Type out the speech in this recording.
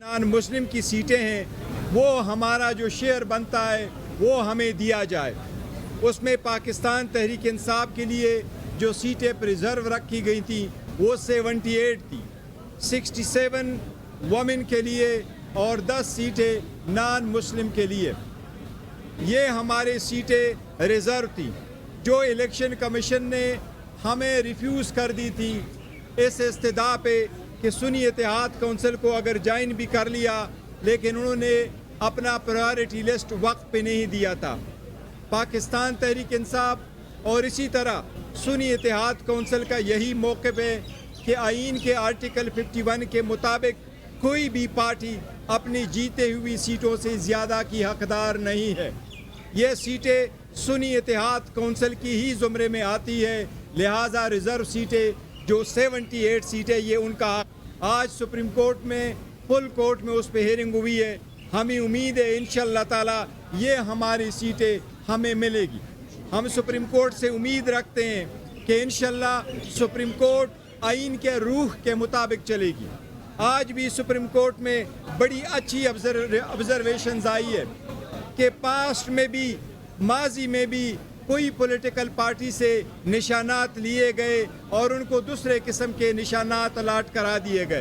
نان مسلم کی سیٹیں ہیں وہ ہمارا جو شیئر بنتا ہے وہ ہمیں دیا جائے. اس میں پاکستان تحریک انصاف کے لیے جو سیٹیں پریزرو رکھی گئی تھیں وہ 78 تھی, 67 وومن کے لیے اور 10 سیٹیں نان مسلم کے لیے. یہ ہمارے سیٹیں ریزرو تھی جو الیکشن کمیشن نے ہمیں ریفیوز کر دی تھی اس استدعا پہ کہ سنی اتحاد کونسل کو اگر جوائن بھی کر لیا لیکن انہوں نے اپنا پرائیورٹی لسٹ وقت پہ نہیں دیا تھا. پاکستان تحریک انصاف اور اسی طرح سنی اتحاد کونسل کا یہی موقف ہے کہ آئین کے آرٹیکل 51 کے مطابق کوئی بھی پارٹی اپنی جیتے ہوئی سیٹوں سے زیادہ کی حقدار نہیں ہے. یہ سیٹیں سنی اتحاد کونسل کی ہی زمرے میں آتی ہے, لہٰذا ریزرو سیٹیں جو 78 سیٹیں یہ ان کا حق. آج سپریم کورٹ میں فل کورٹ میں اس پہ ہیئرنگ ہوئی ہے. ہمیں امید ہے انشاءاللہ تعالی یہ ہماری سیٹیں ہمیں ملے گی. ہم سپریم کورٹ سے امید رکھتے ہیں کہ انشاءاللہ سپریم کورٹ آئین کے روح کے مطابق چلے گی. آج بھی سپریم کورٹ میں بڑی اچھی آبزرویشنز آئی ہے کہ پاسٹ میں بھی ماضی میں بھی کوئی پولیٹیکل پارٹی سے نشانات لیے گئے اور ان کو دوسرے قسم کے نشانات الاٹ کرا دیے گئے.